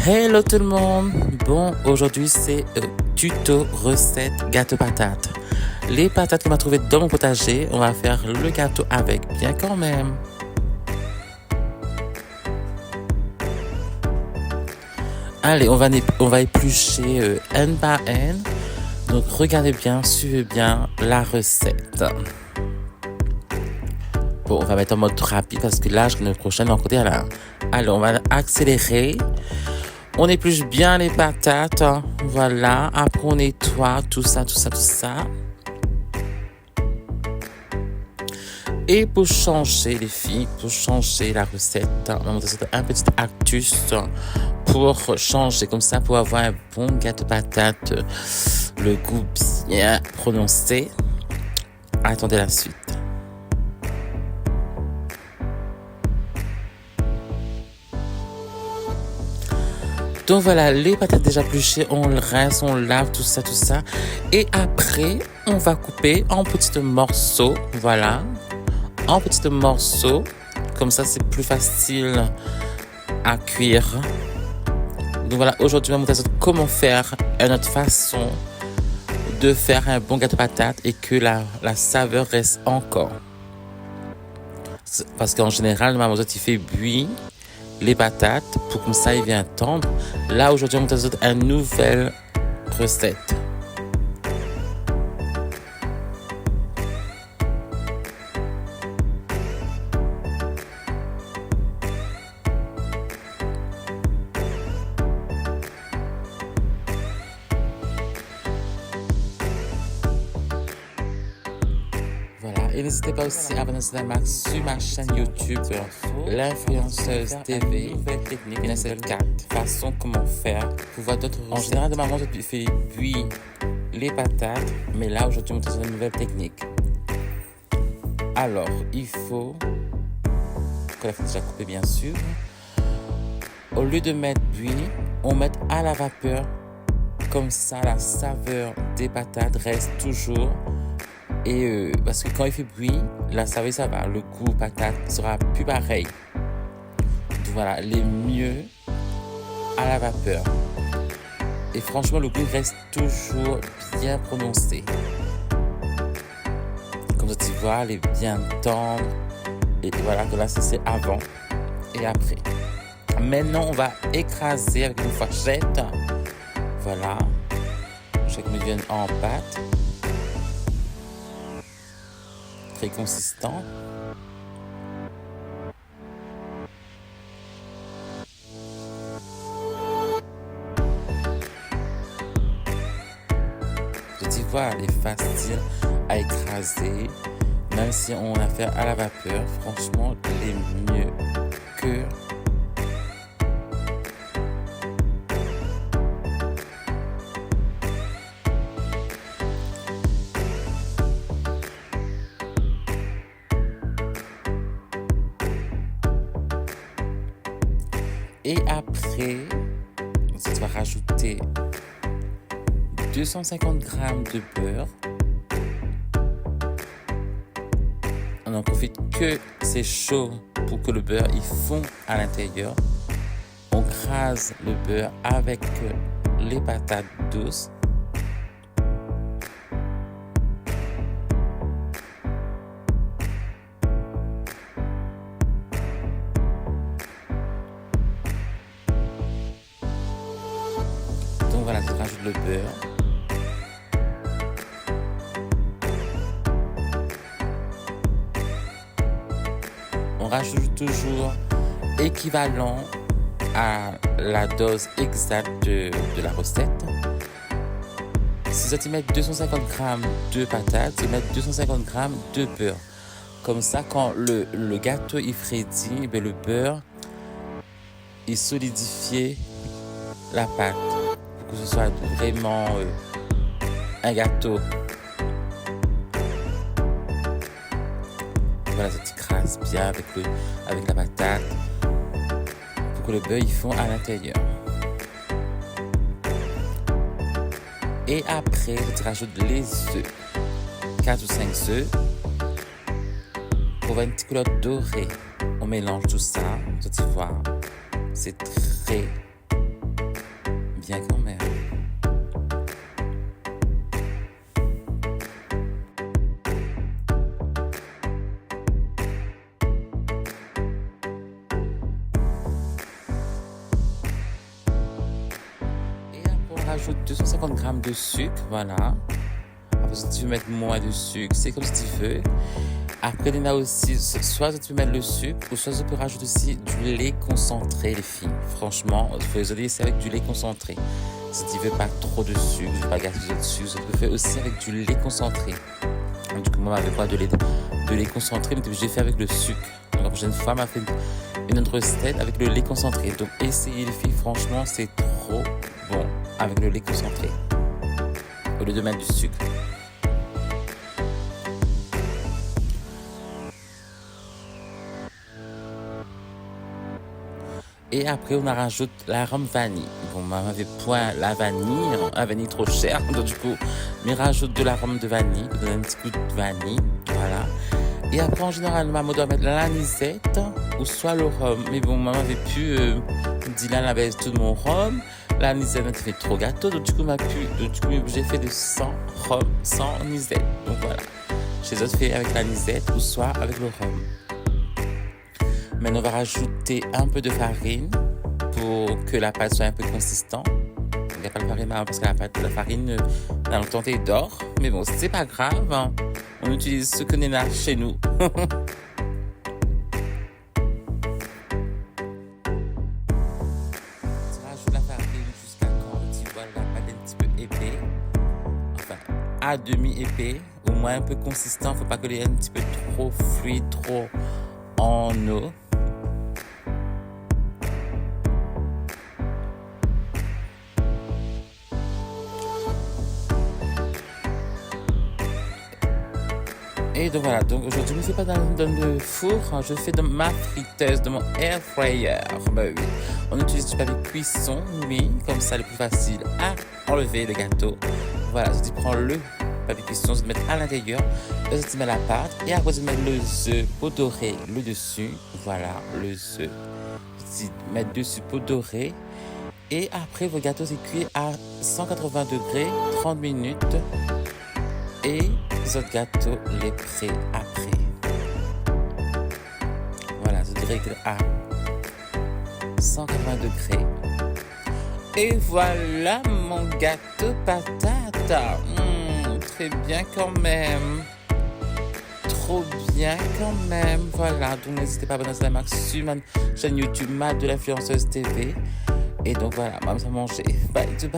Hello tout le monde. Bon, aujourd'hui c'est tuto recette gâteau patate. Les patates qu'on m'a trouvées dans mon potager, on va faire le gâteau avec, bien quand même. Allez, on va éplucher N par N. Donc regardez bien, suivez bien la recette. Bon, on va mettre en mode rapide parce que là, la semaine prochaine, on va côté à la. Alors, on va accélérer. On épluche bien les patates. Voilà. Après, on nettoie tout ça. Et pour changer, les filles, pour changer la recette, on va montrer un petit astuce pour changer comme ça, pour avoir un bon gâteau patate, le goût bien prononcé. Attendez la suite. Donc voilà, les patates déjà épluchées, on le rince, on lave, tout ça. Et après, on va couper en petits morceaux, voilà, en petits morceaux. Comme ça, c'est plus facile à cuire. Donc voilà, aujourd'hui, on va vous montrer comment faire une autre façon de faire un bon gâteau patate et que la saveur reste encore. Parce qu'en général, maman, il fait bouillir les patates pour comme ça il vient tendre. Là aujourd'hui on va vous une nouvelle recette. Voilà, et n'hésitez pas aussi à abonner sur ma chaîne YouTube, l'influenceuse TV, nouvelle technique, il y en a 4 façons comment faire pour voir d'autres recettes. En général, de maman, je fais bouillir les patates, mais là, aujourd'hui, on montre une nouvelle technique. Alors, il faut que la faut déjà couper, bien sûr. Au lieu de mettre bouillir, on met à la vapeur. Comme ça, la saveur des patates reste toujours. Et parce que quand il fait bruit, la saveur ça va, le goût patate sera plus pareil. Donc voilà, les mieux à la vapeur. Et franchement, le goût reste toujours bien prononcé. Comme tu vois, elle est bien tendre. Et voilà, que là, c'est avant et après. Maintenant, on va écraser avec une fourchette. Voilà. Je me vienne en pâte. Très consistant. Tu vois, elle est facile à écraser. Même si on a fait à la vapeur, franchement, elle est mieux que et après, tu vas rajouter 250 g de beurre. On en profite que c'est chaud pour que le beurre il fond à l'intérieur. On crase le beurre avec les patates douces. Donc voilà, tu rajoutes le beurre. On rajoute toujours équivalent à la dose exacte de la recette. Si tu mets 250 g de patates, tu mets 250 g de beurre. Comme ça, quand le gâteau il frédit, le beurre il solidifie la pâte pour que ce soit vraiment un gâteau. Voilà, ça t'écrase bien avec la patate pour que le beurre il fond à l'intérieur. Et après, tu rajoutes les œufs, 4 ou 5 œufs pour avoir une petite couleur dorée. On mélange tout ça, tu vois, c'est très rajoute 250 g de sucre, voilà. Après, si tu veux mettre moins de sucre, c'est comme si tu veux. Après, il y en a aussi, soit tu peux mettre le sucre, ou soit tu peux rajouter aussi du lait concentré, les filles. Franchement, il faut les c'est avec du lait concentré. Si tu veux pas trop de sucre, tu veux pas gaspiller de sucre, tu peux faire aussi avec du lait concentré. Du coup, moi, avec quoi de lait concentré, mais j'ai fait avec le sucre. Donc, la prochaine fois, m'a fait une autre recette avec le lait concentré. Donc, essayez, les filles, franchement, c'est trop bon avec le lait concentré. Au lieu de mettre du sucre. Et après, on rajoute l'arôme vanille. Bon, moi, m'avait point la vanille trop chère. Donc, du coup, mais rajoute de l'arôme de vanille, donne un petit coup de vanille. Voilà. Et après, en général, maman doit mettre l'anisette ou soit le rhum. Mais bon, maman avait pu dire là, avec tout mon rhum. L'anisette fait trop gâteau. Donc, du coup, j'ai fait de 100 rhum, 100 anisette. Donc, voilà. Chez eux, fait avec l'anisette ou soit avec le rhum. Maintenant, on va rajouter un peu de farine pour que la pâte soit un peu consistante. Il n'y a pas de farine parce que la farine, dans le temps, elle dort. Mais bon, c'est pas grave. Hein. On utilise ce qu'on a chez nous. Tu rajoutes la farine jusqu'à quand tu vois la pâte un petit peu épais. Enfin, à demi épais, au moins un peu consistant. Il ne faut pas que les un petit peu trop fluide, trop en eau. Et donc voilà, donc aujourd'hui je ne fais pas dans le four, je fais dans ma friteuse, de mon air fryer. Bah oui. On utilise du papier cuisson, oui, comme ça le plus facile à enlever le gâteau. Voilà, tu prends le papier cuisson, tu le mets à l'intérieur, tu mets la pâte et après tu mets le œuf pour dorer le dessus. Voilà, le œuf. Tu mets dessus pour dorer. Et après, vos gâteaux c'est cuit à 180 degrés, 30 minutes. Et les autres gâteaux, les prêts après. Voilà, je dirais à 180 degrés. Et voilà mon gâteau patate. Très bien quand même. Trop bien quand même. Voilà, donc n'hésitez pas à abonner à la marque sur ma chaîne YouTube, Matt de l'influenceuse TV. Et donc voilà, maman, ça manger. Bye, bye.